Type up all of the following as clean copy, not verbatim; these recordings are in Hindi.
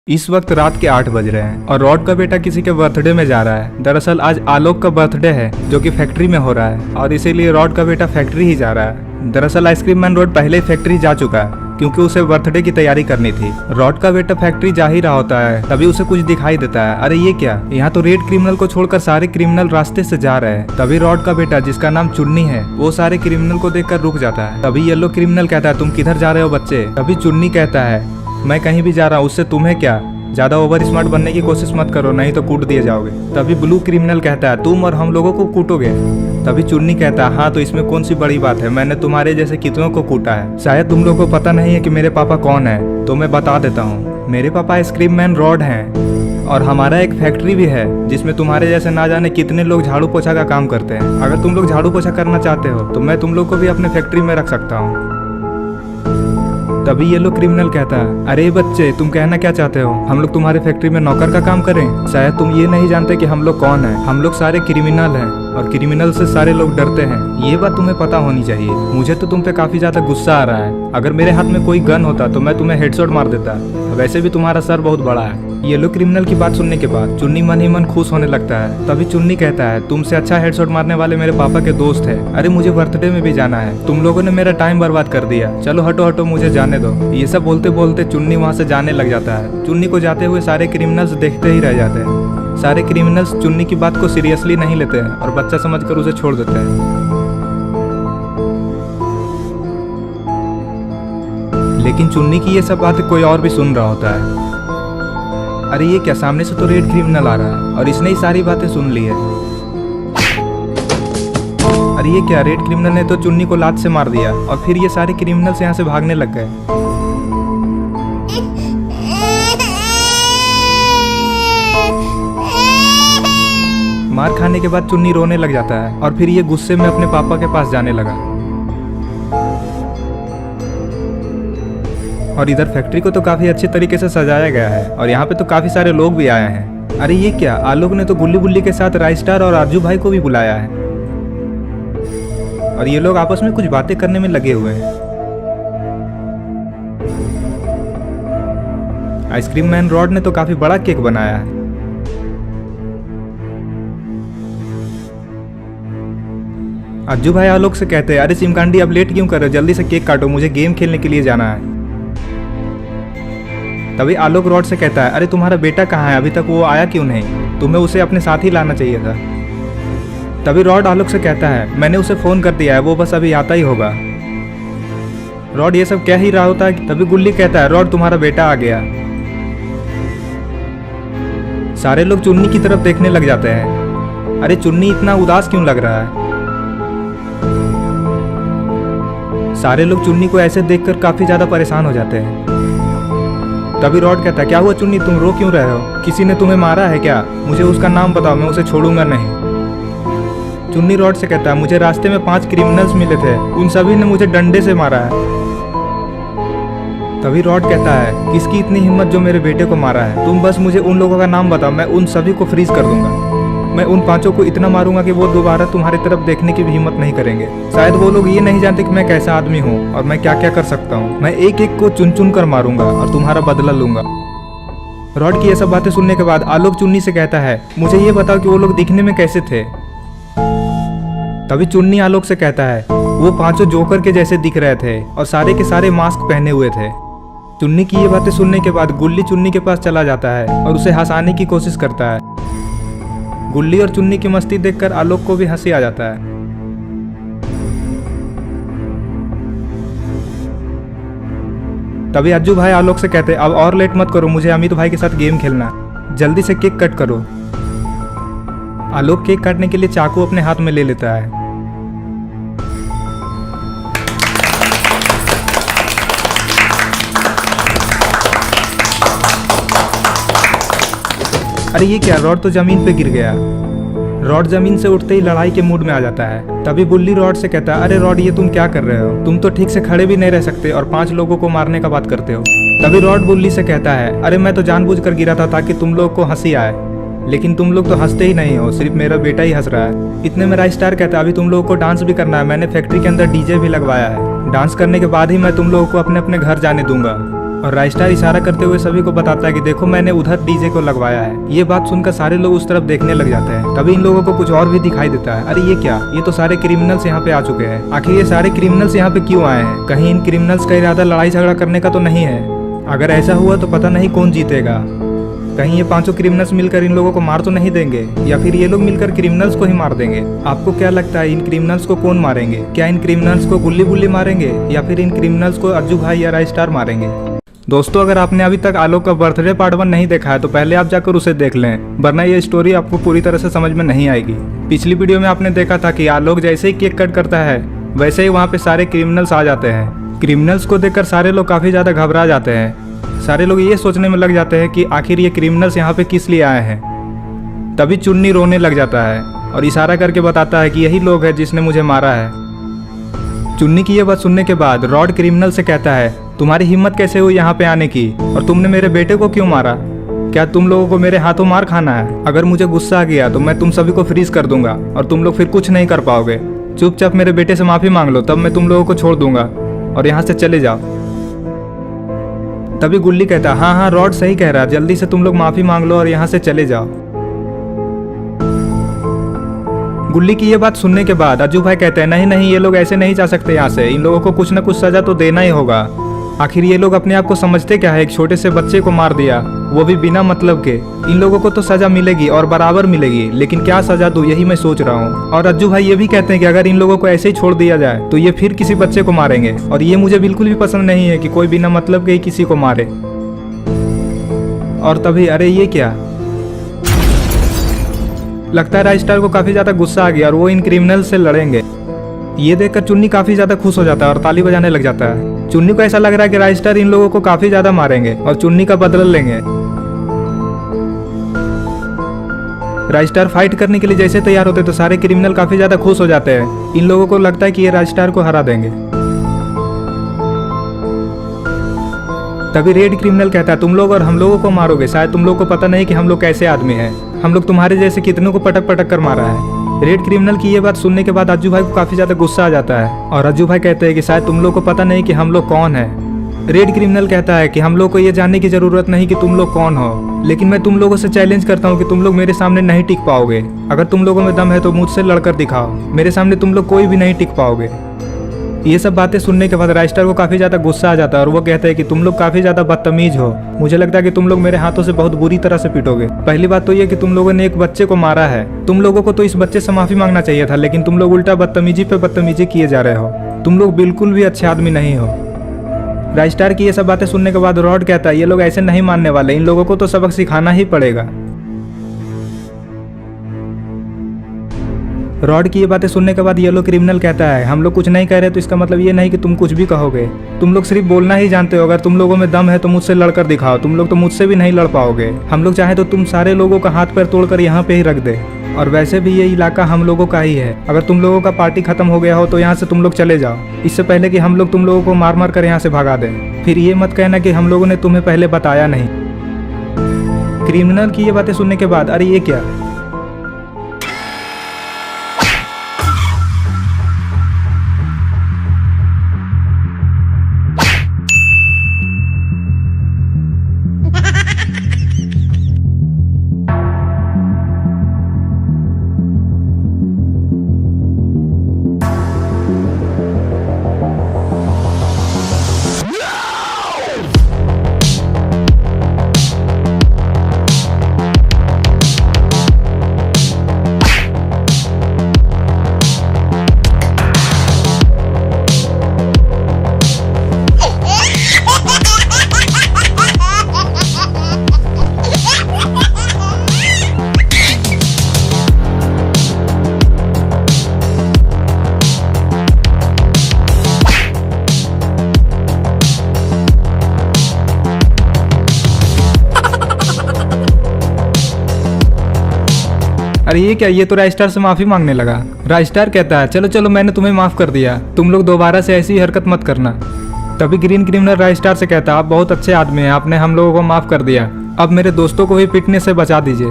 इस वक्त रात के 8 बज रहे हैं और रॉड का बेटा किसी के बर्थडे में जा रहा है। दरअसल आज आलोक का बर्थडे है जो कि फैक्ट्री में हो रहा है और इसीलिए रॉड का बेटा फैक्ट्री ही जा रहा है। दरअसल आइसक्रीम मैन रॉड पहले ही फैक्ट्री जा चुका है क्योंकि उसे बर्थडे की तैयारी करनी थी। रॉड का बेटा फैक्ट्री जा ही रहा होता है तभी उसे कुछ दिखाई देता है। अरे ये क्या, यहाँ तो रेड क्रिमिनल को छोड़कर सारे क्रिमिनल रास्ते से जा रहे हैं। तभी रॉड का बेटा जिसका नाम चुन्नी है वो सारे क्रिमिनल को देखकर रुक जाता है। तभी येलो क्रिमिनल कहता है तुम किधर जा रहे हो बच्चे। तभी चुन्नी कहता है मैं कहीं भी जा रहा हूँ, उससे तुम्हें क्या, ज्यादा ओवर स्मार्ट बनने की कोशिश मत करो नहीं तो कूट दिए जाओगे। तभी ब्लू क्रिमिनल कहता है तुम और हम लोगों को कूटोगे। तभी चुन्नी कहता है हाँ तो इसमें कौन सी बड़ी बात है, मैंने तुम्हारे जैसे कितनों को कूटा है। शायद तुम लोगों को पता नहीं है कि मेरे पापा कौन है, तो मैं बता देता हूँ। मेरे पापा आइसक्रीम मैन रॉड हैं और हमारा एक फैक्ट्री भी है जिसमें तुम्हारे जैसे ना जाने कितने लोग झाड़ू पोछा का काम करते हैं। अगर तुम लोग झाड़ू पोछा करना चाहते हो तो मैं तुम लोग को भी अपने फैक्ट्री में रख सकता हूँ। तभी येलो क्रिमिनल कहता है अरे बच्चे तुम कहना क्या चाहते हो, हम लोग तुम्हारे फैक्ट्री में नौकर का काम करें। शायद तुम ये नहीं जानते कि हम लोग कौन हैं। हम लोग सारे क्रिमिनल हैं और क्रिमिनल से सारे लोग डरते हैं। ये बात तुम्हें पता होनी चाहिए। मुझे तो तुम पे काफी ज्यादा गुस्सा आ रहा है। अगर मेरे हाथ में कोई गन होता तो मैं तुम्हें हेडशॉट मार देता। वैसे भी तुम्हारा सर बहुत बड़ा है। येलो क्रिमिनल की बात सुनने के बाद चुन्नी मन ही मन खुश होने लगता है। तभी चुन्नी कहता है तुमसे अच्छा हेडशॉट मारने वाले मेरे पापा के दोस्त है। अरे मुझे बर्थडे में भी जाना है, तुम लोगों ने मेरा टाइम बर्बाद कर दिया, चलो हटो हटो मुझे जाने दो। ये सब बोलते बोलते चुन्नी वहाँ से जाने लग जाता है। चुन्नी को जाते हुए सारे क्रिमिनल्स देखते ही रह जाते हैं। सारे क्रिमिनल्स चुन्नी की बात को सीरियसली नहीं लेते हैं और बच्चा समझकर उसे छोड़ देते हैं। लेकिन चुन्नी की ये सब बातें कोई और भी सुन रहा होता है। अरे ये क्या, सामने से तो रेड क्रिमिनल आ रहा है और इसने ही सारी बातें सुन ली है। अरे ये क्या, रेड क्रिमिनल ने तो चुन्नी को लात से मार दिया और फिर ये सारे क्रिमिनल्स यहाँ से भागने लग गए। मार खाने के बाद चुन्नी रोने लग जाता है और फिर ये गुस्से में अपने पापा के पास जाने लगा। और इधर फैक्ट्री को तो काफी अच्छे तरीके से सजाया गया है और यहाँ पे तो काफी सारे लोग भी आए हैं। अरे ये क्या, आलोक ने तो गुल्ली बुल्ली के साथ राइस्टार और आरजू भाई को भी बुलाया है और ये लोग आपस में कुछ बातें करने में लगे हुए हैं। आइसक्रीम मैन रॉड ने तो काफी बड़ा केक बनाया है। आरजू भाई आलोक से कहते हैं अरे सिमकांडी अब लेट क्यों कर रहे हो, जल्दी से केक काटो, मुझे गेम खेलने के लिए जाना है। तभी आलोक रॉड से कहता है अरे तुम्हारा बेटा कहाँ है, अभी तक वो आया क्यों नहीं, तुम्हें उसे अपने साथ ही लाना चाहिए था। तभी रॉड आलोक से कहता है मैंने उसे फोन कर दिया है, वो बस अभी आता ही होगा। रॉड ये सब कह ही रहा होता है तभी गुल्ली कहता है रॉड तुम्हारा बेटा आ गया। सारे लोग चुन्नी की तरफ देखने लग जाते हैं। अरे चुन्नी इतना उदास क्यों लग रहा है। सारे लोग चुन्नी को ऐसे देखकर काफी ज्यादा परेशान हो जाते हैं। तभी रॉड कहता है क्या हुआ चुन्नी, तुम रो क्यों रहे हो, किसी ने तुम्हें मारा है क्या, मुझे उसका नाम बताओ, मैं उसे छोड़ूंगा नहीं। चुन्नी रॉड से कहता है मुझे रास्ते में 5 क्रिमिनल्स मिले थे, उन सभी ने मुझे डंडे से मारा है। तभी रॉड कहता है किसकी इतनी हिम्मत जो मेरे बेटे को मारा है, तुम बस मुझे उन लोगों का नाम बताओ, मैं उन सभी को फ्रीज कर दूंगा। मैं उन 5 को इतना मारूंगा कि वो दोबारा तुम्हारी तरफ देखने की भी हिम्मत नहीं करेंगे। शायद वो लोग ये नहीं जानते कि मैं कैसा आदमी हूँ और मैं क्या क्या कर सकता हूँ। मैं एक एक को चुन चुन कर मारूंगा और तुम्हारा बदला लूंगा। रॉड की ये सब बातें सुनने के बाद आलोक चुन्नी से कहता है मुझे ये बताओ कि वो लोग दिखने में कैसे थे। तभी चुन्नी आलोक से कहता है वो 5 जोकर के जैसे दिख रहे थे और सारे के सारे मास्क पहने हुए थे। चुन्नी की ये बातें सुनने के बाद गुल्ली चुन्नी के पास चला जाता है और उसे हंसाने की कोशिश करता है। गुल्ली और चुन्नी की मस्ती देखकर आलोक को भी हंसी आ जाता है। तभी अज्जू भाई आलोक से कहते अब और लेट मत करो, मुझे अमित भाई के साथ गेम खेलना है, जल्दी से केक कट करो। आलोक केक काटने के लिए चाकू अपने हाथ में ले लेता है। अरे ये क्या, रॉड तो जमीन पे गिर गया। रॉड जमीन से उठते ही लड़ाई के मूड में आ जाता है। तभी बुल्ली रॉड से कहता है अरे रॉड ये तुम क्या कर रहे हो, तुम तो ठीक से खड़े भी नहीं रह सकते और 5 लोगों को मारने का बात करते हो। तभी रॉड बुल्ली से कहता है अरे मैं तो जानबूझकर गिरा था ताकि तुम लोग को हंसी आए, लेकिन तुम लोग तो हंसते ही नहीं हो, सिर्फ मेरा बेटा ही हंस रहा है। इतने में राइस्टार कहता है अभी तुम लोगों को डांस भी करना है, मैंने फैक्ट्री के अंदर डीजे भी लगवाया है, डांस करने के बाद ही मैं तुम लोगों को अपने अपने घर जाने दूंगा। और राइस्टार इशारा करते हुए सभी को बताता है कि देखो मैंने उधर डीजे को लगवाया है। ये बात सुनकर सारे लोग उस तरफ देखने लग जाते हैं। तभी इन लोगों को कुछ और भी दिखाई देता है। अरे ये क्या, ये तो सारे क्रिमिनल्स यहाँ पे आ चुके हैं। आखिर ये सारे क्रिमिनल्स यहाँ पे क्यों आए हैं? कहीं इन क्रिमिनल्स का इरादा लड़ाई झगड़ा करने का तो नहीं है? अगर ऐसा हुआ तो पता नहीं कौन जीतेगा। कहीं ये पांचों क्रिमिनल्स मिलकर इन लोगों को मार तो नहीं देंगे, या फिर ये लोग मिलकर क्रिमिनल्स को ही मार देंगे? आपको क्या लगता है इन क्रिमिनल्स को कौन मारेंगे? क्या इन क्रिमिनल्स को गुल्ली बुल्ली मारेंगे, या फिर इन क्रिमिनल्स को अज्जू भाई या राइस्टार मारेंगे? दोस्तों, अगर आपने अभी तक आलोक का बर्थडे पार्ट 1 नहीं देखा है तो पहले आप जाकर उसे देख लें, वरना ये स्टोरी आपको पूरी तरह से समझ में नहीं आएगी। पिछली वीडियो में आपने देखा था कि आलोक जैसे ही केक कट करता है वैसे ही वहाँ पे सारे क्रिमिनल्स आ जाते हैं। क्रिमिनल्स को देखकर सारे लोग काफ़ी ज़्यादा घबरा जाते हैं। सारे लोग ये सोचने में लग जाते हैं कि आखिर ये क्रिमिनल्स यहाँ पे किस लिए आए हैं। तभी चुन्नी रोने लग जाता है और इशारा करके बताता है कि यही लोग हैं जिसने मुझे मारा है। चुन्नी की ये बात सुनने के बाद रॉड क्रिमिनल से कहता है, तुम्हारी हिम्मत कैसे हुई यहाँ पे आने की, और तुमने मेरे बेटे को क्यों मारा? क्या तुम लोगों को मेरे हाथों मार खाना है? अगर मुझे गुस्सा आ गया तो मैं तुम सभी को फ्रीज कर दूंगा और तुम लोग फिर कुछ नहीं कर पाओगे। चुपचाप मेरे बेटे से माफी मांग लो, तब मैं तुम लोगों को छोड़ दूंगा और यहाँ से चले जाओ। तभी गुल्ली कहता है, हाँ हाँ रॉड सही कह रहा है, जल्दी से तुम लोग माफी मांग लो और यहाँ से चले जाओ। गुल्ली की ये बात सुनने के बाद अज्जू भाई कहते हैं, नहीं नहीं, ये लोग ऐसे नहीं जा सकते यहाँ से, इन लोगों को कुछ न कुछ सजा तो देना ही होगा। आखिर ये लोग अपने आप को समझते क्या है, एक छोटे से बच्चे को मार दिया, वो भी बिना मतलब के। इन लोगों को तो सजा मिलेगी और बराबर मिलेगी, लेकिन क्या सजा दूं यही मैं सोच रहा हूँ। और अज्जू भाई ये भी कहते हैं कि अगर इन लोगों को ऐसे ही छोड़ दिया जाए तो ये फिर किसी बच्चे को मारेंगे, और ये मुझे बिल्कुल भी पसंद नहीं है कि कोई बिना मतलब के ही किसी को मारे। और तभी अरे ये क्या, लगता है राइस्टार को काफी ज्यादा गुस्सा आ गया और वो इन क्रिमिनल से लड़ेंगे। ये देखकर चुन्नी काफी ज्यादा खुश हो जाता है और ताली बजाने लग जाता है। चुन्नी को ऐसा लग रहा है कि राइस्टार इन लोगों को काफी ज्यादा मारेंगे और चुन्नी का बदला लेंगे। राइस्टार फाइट करने के लिए जैसे तैयार होते तो सारे क्रिमिनल काफी ज्यादा खुश हो जाते हैं। इन लोगों को लगता है कि ये राइस्टार को हरा देंगे। तभी रेड क्रिमिनल कहता है, तुम लोग और हम लोगों को मारोगे, शायद तुम लोग को पता नहीं कि हम लोग कैसे आदमी हैं। हम लोग तुम्हारे जैसे कितनों को पटक पटक कर मारा है। रेड क्रिमिनल की ये बात सुनने के बाद अज्जू भाई को काफी ज्यादा गुस्सा आ जाता है और अज्जू भाई कहते हैं कि शायद तुम लोग को पता नहीं कि हम लोग कौन हैं। रेड क्रिमिनल कहता है कि हम लोग को ये जानने की जरूरत नहीं कि तुम लोग कौन हो, लेकिन मैं तुम लोगों से चैलेंज करता हूँ कि तुम लोग मेरे सामने नहीं टिक पाओगे। अगर तुम लोगों में दम है तो मुझसे लड़कर दिखाओ, मेरे सामने तुम लोग कोई भी नहीं टिक पाओगे। ये सब बातें सुनने के बाद राइस्टार को काफी ज्यादा गुस्सा आ जाता है और वो कहता है कि तुम लोग काफी ज्यादा बदतमीज हो। मुझे लगता है कि तुम लोग मेरे हाथों से बहुत बुरी तरह से पीटोगे। पहली बात तो ये कि तुम लोगों ने एक बच्चे को मारा है। तुम लोगों को तो इस बच्चे से माफी मांगना चाहिए था, लेकिन तुम लोग उल्टा बदतमीजी पे बदतमीजी किए जा रहे हो। तुम लोग बिल्कुल भी अच्छे आदमी नहीं हो। राइस्टार की ये सब बातें सुनने के बाद रॉड कहता है, ये लोग ऐसे नहीं मानने वाले, इन लोगों को तो सबक सिखाना ही पड़ेगा। रॉड की ये बातें सुनने के बाद येलो क्रिमिनल कहता है, हम लोग कुछ नहीं कह रहे तो इसका मतलब ये नहीं कि तुम कुछ भी कहोगे। तुम लोग सिर्फ बोलना ही जानते हो। अगर तुम लोगों में दम है तो मुझसे लड़कर दिखाओ। तुम लोग तो मुझसे भी नहीं लड़ पाओगे। हम लोग चाहे तो तुम सारे लोगों का हाथ पैर तोड़कर यहाँ पे ही रख दे। और वैसे भी ये इलाका हम लोगों का ही है। अगर तुम लोगों का पार्टी खत्म हो गया हो तो यहाँ से तुम लोग चले जाओ, इससे पहले कि हम लोग तुम लोगों को मार मार कर यहाँ से भगा दें। फिर ये मत कहना कि हम लोगों ने तुम्हें पहले बताया नहीं। क्रिमिनल की ये बातें सुनने के बाद अरे ये क्या, अरे ये क्या, ये तो राइस्टार से माफी मांगने लगा। राइस्टार कहता है, चलो चलो मैंने तुम्हें माफ कर दिया, तुम लोग दोबारा से ऐसी हरकत मत करना। तभी ग्रीन क्रिमिनल राइस्टार से कहता है, आप बहुत अच्छे आदमी हैं, आपने हम लोगों को माफ कर दिया, अब मेरे दोस्तों को भी पिटने से बचा दीजिए।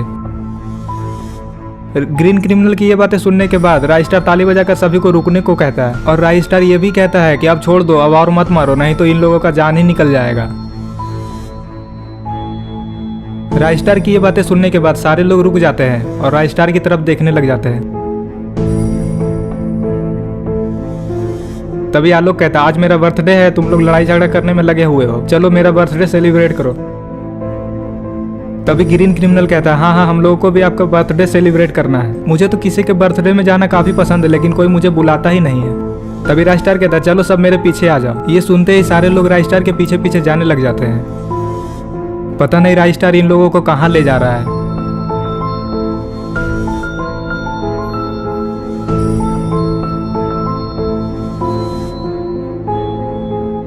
ग्रीन क्रिमिनल की ये बातें सुनने के बाद राइस्टार ताली बजाकर सभी को रुकने को कहता है और राइस्टार ये भी कहता है कि अब छोड़ दो, अब और मत मारो, नहीं तो इन लोगों का जान ही निकल जाएगा। राजस्टार की ये बातें सुनने के बाद सारे लोग रुक जाते हैं और राजस्टार की तरफ देखने लग जाते हैं। तभी आलोक कहता है आज मेरा बर्थडे है, तुम लोग लड़ाई झगड़ा करने में लगे हुए हो, चलो मेरा बर्थडे सेलिब्रेट करो। तभी ग्रीन क्रिमिनल कहता है हाँ हम लोगों को भी आपका बर्थडे सेलिब्रेट करना है। मुझे तो किसी के बर्थडे में जाना काफी पसंद है, लेकिन कोई मुझे बुलाता ही नहीं है। तभी राजस्टार कहता है चलो सब मेरे पीछे आ जाओ। ये सुनते ही सारे लोग राजस्टार के पीछे पीछे जाने लग जाते हैं। पता नहीं राजस्टार इन लोगों को कहाँ ले जा रहा है।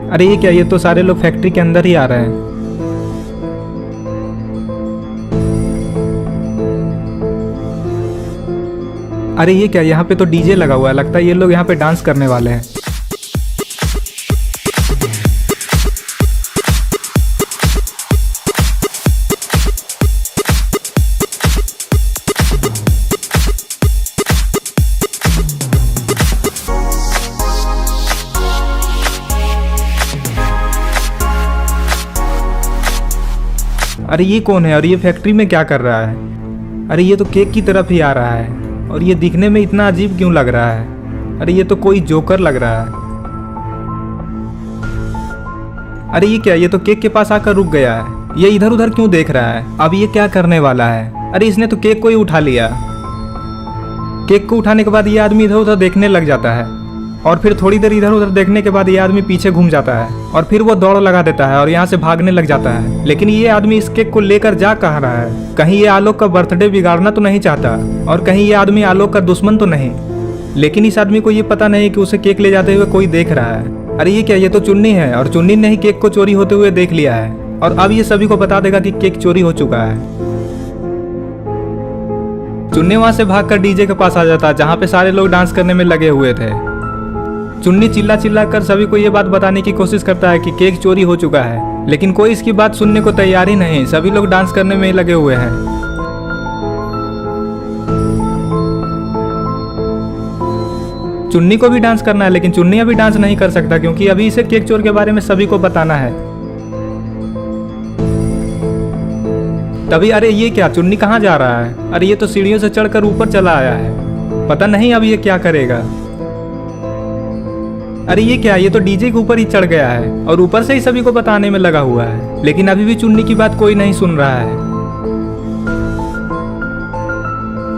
अरे ये क्या, ये तो सारे लोग फैक्ट्री के अंदर ही आ रहे हैं। अरे ये क्या, यहाँ पे तो डीजे लगा हुआ है, लगता है ये लोग यहाँ पे डांस करने वाले हैं। अरे ये कौन है और ये फैक्ट्री में क्या कर रहा है? अरे ये तो केक की तरफ ही आ रहा है और ये दिखने में इतना अजीब क्यों लग रहा है? अरे ये तो कोई जोकर लग रहा है। अरे ये क्या, ये तो केक के पास आकर रुक गया है। ये इधर उधर क्यों देख रहा है? अब ये क्या करने वाला है? अरे इसने तो केक को ही उठा लिया। केक को उठाने के बाद ये आदमी इधर उधर देखने लग जाता है और फिर थोड़ी देर इधर उधर देखने के बाद ये आदमी पीछे घूम जाता है और फिर वो दौड़ लगा देता है और यहाँ से भागने लग जाता है। लेकिन ये आदमी इस केक को लेकर जा कहाँ रहा है? कहीं ये आलोक का बर्थडे बिगाड़ना तो नहीं चाहता और कहीं ये आदमी आलोक का दुश्मन तो नहीं? लेकिन इस आदमी को ये पता नहीं कि उसे केक ले जाते हुए कोई देख रहा है। अरे ये क्या, ये तो चुन्नी है और चुन्नी ने ही केक को चोरी होते हुए देख लिया है और अब ये सभी को बता देगा कि केक चोरी हो चुका है। चुन्नी वहां से भागकर डीजे के पास आ जाता है जहाँ पे सारे लोग डांस करने में लगे हुए थे। चुन्नी चिल्ला चिल्ला कर सभी को ये बात बताने की कोशिश करता है कि केक चोरी हो चुका है, लेकिन कोई इसकी बात सुनने को तैयार ही नहीं। सभी लोग डांस करने में लगे हुए हैं। चुन्नी को भी डांस करना है, लेकिन चुन्नी अभी डांस नहीं कर सकता क्योंकि अभी इसे केक चोर के बारे में सभी को बताना है। तभी अरे ये क्या, चुन्नी कहाँ जा रहा है? अरे ये तो सीढ़ियों से चढ़कर ऊपर चला आया है, पता नहीं अब ये क्या करेगा। अरे ये क्या, ये तो डीजे के ऊपर ही चढ़ गया है और ऊपर से ही सभी को बताने में लगा हुआ है, लेकिन अभी भी चुन्नी की बात कोई नहीं सुन रहा है।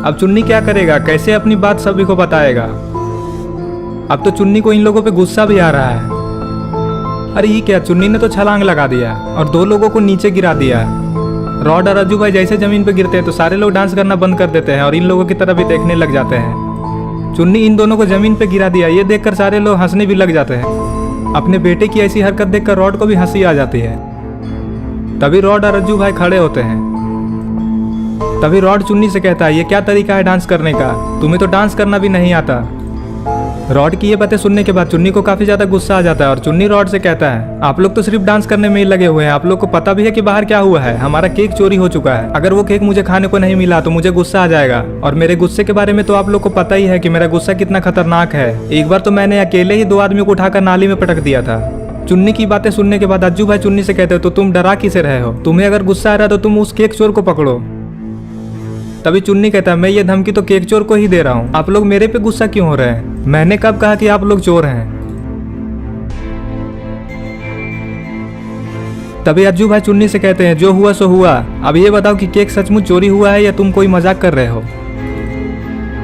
अब चुन्नी क्या करेगा, कैसे अपनी बात सभी को बताएगा? अब तो चुन्नी को इन लोगों पे गुस्सा भी आ रहा है। अरे ये क्या, चुन्नी ने तो छलांग लगा दिया और 2 लोगों को नीचे गिरा दिया। रॉड और अज्जू भाई जैसे जमीन पे गिरते हैं तो सारे लोग डांस करना बंद कर देते हैं और इन लोगों की तरफ भी देखने लग जाते हैं। चुन्नी इन दोनों को जमीन पे गिरा दिया, ये देखकर सारे लोग हंसने भी लग जाते हैं। अपने बेटे की ऐसी हरकत देखकर रॉड को भी हंसी आ जाती है। तभी रॉड और अज्जू भाई खड़े होते हैं। तभी रॉड चुन्नी से कहता है ये क्या तरीका है डांस करने का, तुम्हें तो डांस करना भी नहीं आता। रॉड की ये बातें सुनने के बाद चुन्नी को काफी ज्यादा गुस्सा आ जाता है और चुन्नी रॉड से कहता है आप लोग तो सिर्फ डांस करने में ही लगे हुए हैं, आप लोग को पता भी है कि बाहर क्या हुआ है, हमारा केक चोरी हो चुका है। अगर वो केक मुझे खाने को नहीं मिला तो मुझे गुस्सा आ जाएगा और मेरे गुस्से के बारे में तो आप लोग को पता ही है कि मेरा गुस्सा कितना खतरनाक है। एक बार तो मैंने अकेले ही 2 आदमी को उठाकर नाली में पटक दिया था। चुन्नी की बातें सुनने के बाद अज्जू भाई चुन्नी से कहते हो तो तुम डरा किसे रहे हो, तुम्हें अगर गुस्सा आ रहा है तो तुम उस केक चोर को पकड़ो। तभी चुन्नी कहता है मैं ये धमकी तो केक चोर को ही दे रहा हूँ, आप लोग मेरे पे गुस्सा क्यों हो रहे हैं? मैंने कब कहा कि आप लोग चोर हैं? तभी अज्जू भाई चुन्नी से कहते हैं जो हुआ सो हुआ, अब ये बताओ कि केक सचमुच चोरी हुआ है या तुम कोई मजाक कर रहे हो?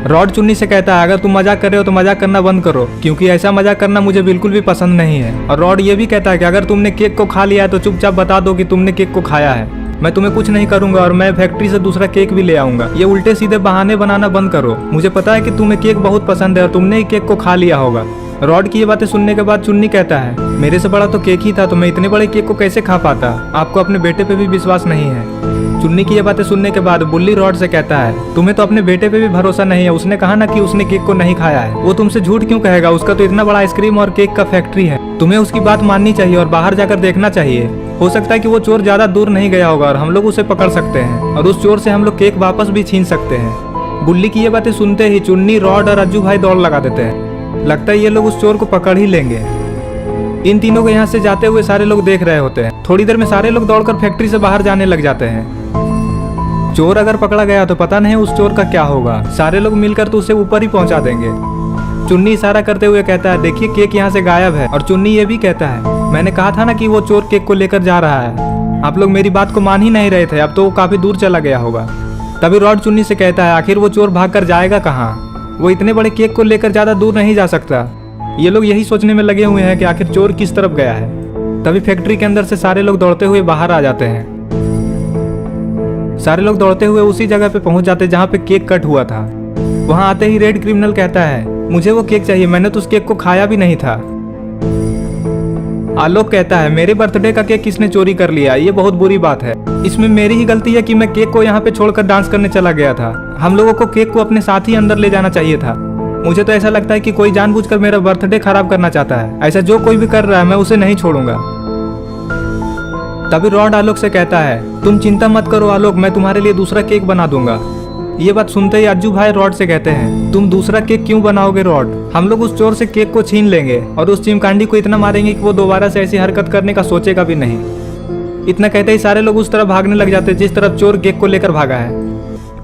रॉड चुन्नी से कहता है अगर तुम मजाक कर रहे हो तो मजाक करना बंद करो, क्योंकि ऐसा मजाक करना मुझे बिल्कुल भी पसंद नहीं है। और रॉड ये भी कहता है कि अगर तुमने केक को खा लिया है तो चुपचाप बता दो कि तुमने केक को खाया है, मैं तुम्हें कुछ नहीं करूंगा और मैं फैक्ट्री से दूसरा केक भी ले आऊंगा। ये उल्टे सीधे बहाने बनाना बंद करो, मुझे पता है कि तुम्हें केक बहुत पसंद है और तुमने ही केक को खा लिया होगा। रॉड की ये बातें सुनने के बाद चुन्नी कहता है मेरे से बड़ा तो केक ही था, तो मैं इतने बड़े केक को कैसे खा पाता? आपको अपने बेटे पे भी विश्वास नहीं है। चुन्नी की ये बातें सुनने के बाद बुल्ली रॉड से कहता है तुम्हें तो अपने बेटे पे भी भरोसा नहीं है, उसने कहा ना कि उसने केक को नहीं खाया है, वो तुमसे झूठ क्यों कहेगा? उसका तो इतना बड़ा आइसक्रीम और केक का फैक्ट्री है, तुम्हें उसकी बात माननी चाहिए और बाहर जाकर देखना चाहिए। हो सकता है कि वो चोर ज्यादा दूर नहीं गया होगा और हम लोग उसे पकड़ सकते हैं और उस चोर से हम लोग केक वापस भी छीन सकते हैं। बुल्ली की ये बातें सुनते ही चुन्नी, रॉड और अज्जू भाई दौड़ लगा देते हैं। लगता है ये लोग उस चोर को पकड़ ही लेंगे। इन तीनों को यहाँ से जाते हुए सारे लोग देख रहे होते हैं। थोड़ी देर में सारे लोग दौड़कर फैक्ट्री से बाहर जाने लग जाते हैं। चोर अगर पकड़ा गया तो पता नहीं उस चोर का क्या होगा, सारे लोग मिलकर तो उसे ऊपर ही पहुंचा देंगे। चुन्नी इशारा करते हुए कहता है देखिए केक यहाँ से गायब है। और चुन्नी ये भी कहता है मैंने कहा था ना कि वो चोर केक को लेकर जा रहा है, आप लोग मेरी बात को मान ही नहीं रहे थे, अब तो वो काफी दूर चला गया होगा। तभी रॉड चुन्नी से कहता है आखिर वो चोर भाग कर जाएगा कहाँ, वो इतने बड़े केक को लेकर ज्यादा दूर नहीं जा सकता। ये लोग यही सोचने में लगे हुए हैं कि आखिर चोर किस तरफ गया है। तभी फैक्ट्री के अंदर से सारे लोग दौड़ते हुए बाहर आ जाते हैं। सारे लोग दौड़ते हुए उसी जगह पे पहुंच जाते जहाँ पे केक कट हुआ था। वहां आते ही रेड क्रिमिनल कहता है मुझे वो केक चाहिए, मैंने तो उस केक को खाया भी नहीं था। आलोक कहता है मेरे बर्थडे का केक किसने चोरी कर लिया, ये बहुत बुरी बात है, इसमें मेरी ही गलती है कि मैं केक को यहाँ पे छोड़कर डांस करने चला गया था। हम लोगों को केक को अपने साथ ही अंदर ले जाना चाहिए था। मुझे तो ऐसा लगता है कि कोई जानबूझकर मेरा बर्थडे खराब करना चाहता है, ऐसा जो कोई भी कर रहा है मैं उसे नहीं छोड़ूंगा। तभी रॉड आलोक से कहता है तुम चिंता मत करो आलोक, मैं तुम्हारे लिए दूसरा केक बना दूंगा। ये बात सुनते ही अज्जू भाई रॉड से कहते हैं तुम दूसरा केक क्यों बनाओगे रॉड, हम लोग उस चोर से केक को छीन लेंगे और उस चिमकांडी को इतना मारेंगे कि वो दोबारा से ऐसी हरकत करने का सोचेगा भी नहीं। इतना कहते ही सारे लोग उस तरफ भागने लग जाते जिस तरफ चोर केक को लेकर भागा है।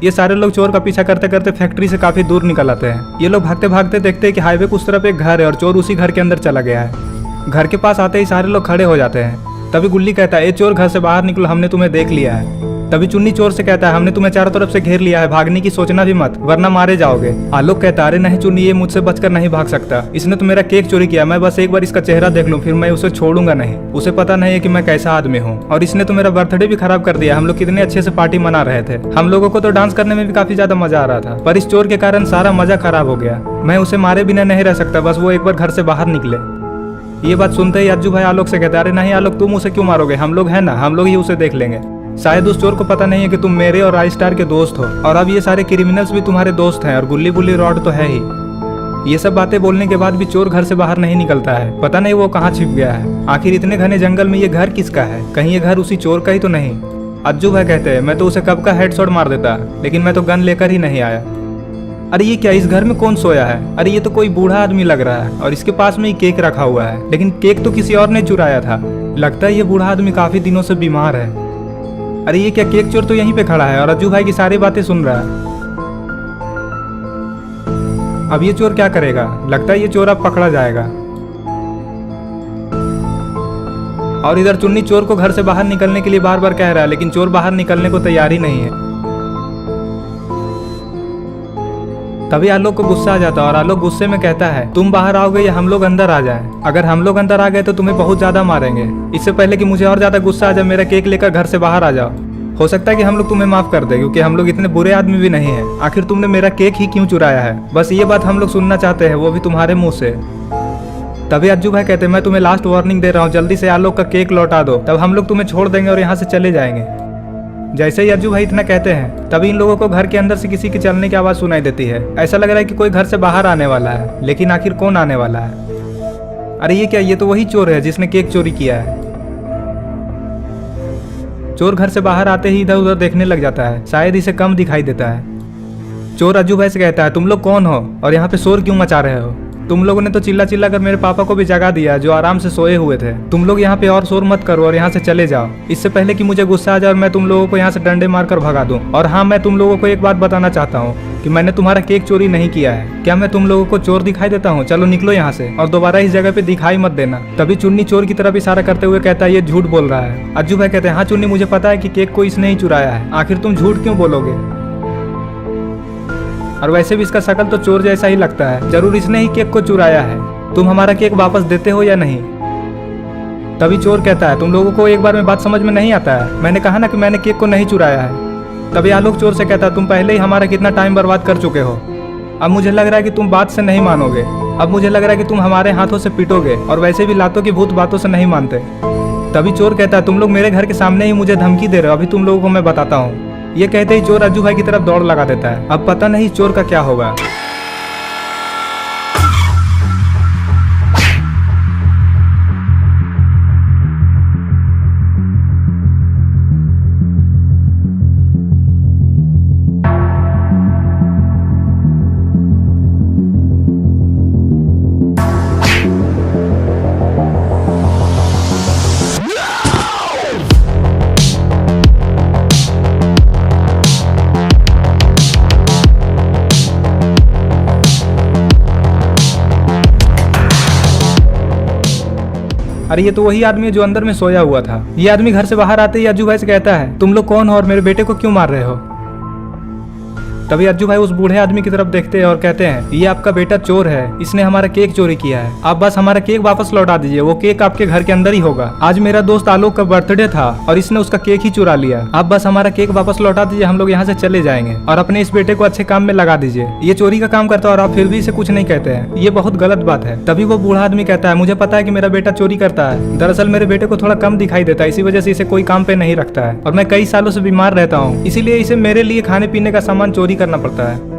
ये सारे लोग चोर का पीछा करते करते फैक्ट्री से काफी दूर निकल आते हैं। ये लोग भागते भागते देखते हैं कि हाईवे के उस तरफ एक घर है और चोर उसी घर के अंदर चला गया है। घर के पास आते ही सारे लोग खड़े हो जाते हैं। तभी गुल्ली कहता है ए चोर घर से बाहर निकलो, हमने तुम्हें देख लिया है। तभी चुन्नी चोर से कहता है हमने तुम्हें चारों तरफ से घेर लिया है, भागने की सोचना भी मत वरना मारे जाओगे। आलोक कहता है अरे नहीं चुन्नी, ये मुझसे बचकर नहीं भाग सकता, इसने तो मेरा केक चोरी किया, मैं बस एक बार इसका चेहरा देख लूं फिर मैं उसे छोड़ूंगा नहीं। उसे पता नहीं है कि मैं कैसा आदमी हूँ और इसने तो मेरा बर्थडे भी खराब कर दिया। हम लोग कितने अच्छे से पार्टी मना रहे थे, हम लोगों को तो डांस करने में भी काफी ज्यादा मजा आ रहा था, पर इस चोर के कारण सारा मजा खराब हो गया। मैं उसे मारे बिना नहीं रह सकता, बस वो एक बार घर से बाहर निकले। ये बात सुनते ही अज्जू भाई आलोक से कहता है अरे नहीं आलोक, तुम उसे क्यों मारोगे, हम लोग हैं ना, हम लोग ही उसे देख लेंगे। शायद उस चोर को पता नहीं है कि तुम मेरे और राय स्टार के दोस्त हो और अब ये सारे क्रिमिनल्स भी तुम्हारे दोस्त हैं और गुल्ली बुल्ली रॉड तो है ही। ये सब बातें बोलने के बाद भी चोर घर से बाहर नहीं निकलता है, पता नहीं वो कहाँ छिप गया है। आखिर इतने घने जंगल में ये घर किसका है, कहीं ये घर उसी चोर का ही तो नहीं। अज्जू भाई कहते हैं मैं तो उसे कब का हेडशॉट मार देता, लेकिन मैं तो गन लेकर ही नहीं आया। अरे ये क्या, इस घर में कौन सोया है, अरे ये तो कोई बूढ़ा आदमी लग रहा है और इसके पास में ही केक रखा हुआ है, लेकिन केक तो किसी और ने चुराया था। लगता है ये बूढ़ा आदमी काफी दिनों से बीमार है। अरे ये क्या, केक चोर तो यहीं पे खड़ा है और अज्जू भाई की सारी बातें सुन रहा है। अब ये चोर क्या करेगा, लगता है ये चोर अब पकड़ा जाएगा। और इधर चुन्नी चोर को घर से बाहर निकलने के लिए बार बार कह रहा है, लेकिन चोर बाहर निकलने को तैयार ही नहीं है। तभी आलोक को गुस्सा आ जाता है और आलोक गुस्से में कहता है तुम बाहर आओगे या हम लोग अंदर आ जाएं? अगर हम लोग अंदर आ गए तो तुम्हें बहुत ज्यादा मारेंगे, इससे पहले कि मुझे और ज्यादा गुस्सा आ जाए मेरा केक लेकर घर से बाहर आ जाओ। हो सकता है कि हम लोग तुम्हें माफ कर दे, क्योंकि हम लोग इतने बुरे आदमी भी नहीं है। आखिर तुमने मेरा केक ही क्यों चुराया है, बस ये बात हम लोग सुनना चाहते हैं, वो भी तुम्हारे मुंह से। तभी अज्जू भाई कहते हैं मैं तुम्हें लास्ट वार्निंग दे रहा हूँ, जल्दी से आलोक का केक लौटा दो, तब हम लोग तुम्हें छोड़ देंगे और यहाँ से चले जाएंगे। जैसे ही अज्जू भाई इतना कहते हैं तभी इन लोगों को घर के अंदर से किसी के चलने की आवाज सुनाई देती है। ऐसा लग रहा है कि कोई घर से बाहर आने वाला है, लेकिन आखिर कौन आने वाला है। अरे ये क्या, ये तो वही चोर है जिसने केक चोरी किया है। चोर घर से बाहर आते ही इधर उधर देखने लग जाता है, शायद इसे कम दिखाई देता है। चोर अज्जू भाई से कहता है तुम लोग कौन हो और यहाँ पे शोर क्यों मचा रहे हो, तुम लोगों ने तो चिल्ला चिल्ला कर मेरे पापा को भी जगा दिया जो आराम से सोए हुए थे। तुम लोग यहाँ पे और शोर मत करो और यहाँ से चले जाओ, इससे पहले कि मुझे गुस्सा आ जाए और मैं तुम लोगों को यहाँ से डंडे मारकर भगा दूं। और हाँ, मैं तुम लोगों को एक बात बताना चाहता हूँ कि मैंने तुम्हारा केक चोरी नहीं किया है। क्या मैं तुम लोगों को चोर दिखाई देता हूँ? चलो निकलो यहाँ से और दोबारा इस जगह पे दिखाई मत देना। तभी चुन्नी चोर की तरफ इशारा करते हुए कहता है ये झूठ बोल रहा है। अज्जू भाई कहते हैं हाँ चुन्नी, मुझे पता है कि केक को इसने ही चुराया है, आखिर तुम झूठ क्यों बोलोगे? और वैसे भी इसका शक्ल तो चोर जैसा ही लगता है, जरूर इसने ही केक को चुराया है। तुम हमारा केक वापस देते हो या नहीं? तभी चोर कहता है तुम लोगों को एक बार में बात समझ में नहीं आता है, मैंने कहा ना कि मैंने केक को नहीं चुराया है। तभी आलोक चोर से कहता है तुम पहले ही हमारा कितना टाइम बर्बाद कर चुके हो, अब मुझे लग रहा है कि तुम बात से नहीं मानोगे, अब मुझे लग रहा है कि तुम हमारे हाथों से पीटोगे, और वैसे भी लातों की भूत बातों से नहीं मानते। तभी चोर कहता है तुम लोग मेरे घर के सामने ही मुझे धमकी दे रहे हो, अभी तुम लोगों को मैं बताता हूँ। ये कहते ही चोर अज्जू भाई की तरफ दौड़ लगा देता है। अब पता नहीं चोर का क्या होगा। अरे ये तो वही आदमी है जो अंदर में सोया हुआ था। ये आदमी घर से बाहर आते ही अज्जू भाई से कहता है, तुम लोग कौन हो और मेरे बेटे को क्यों मार रहे हो? तभी अज्जू भाई उस बूढ़े आदमी की तरफ देखते हैं और कहते हैं, ये आपका बेटा चोर है, इसने हमारा केक चोरी किया है, आप बस हमारा केक वापस लौटा दीजिए, वो केक आपके घर के अंदर ही होगा। आज मेरा दोस्त आलोक का बर्थडे था और इसने उसका केक ही चुरा लिया, आप बस हमारा केक वापस लौटा दीजिए, हम लोग यहाँ से चले जाएंगे और अपने इस बेटे को अच्छे काम में लगा दीजिए। ये चोरी का काम करता है और आप फिर भी इसे कुछ नहीं कहते हैं, ये बहुत गलत बात है। तभी वो बूढ़ा आदमी कहता है, मुझे पता है कि मेरा बेटा चोरी करता है, दरअसल मेरे बेटे को थोड़ा कम दिखाई देता है, इसी वजह से इसे कोई काम पे नहीं रखता है और मैं कई सालों से बीमार रहता हूँ, इसीलिए इसे मेरे लिए खाने पीने का सामान चोरी करना पड़ता है।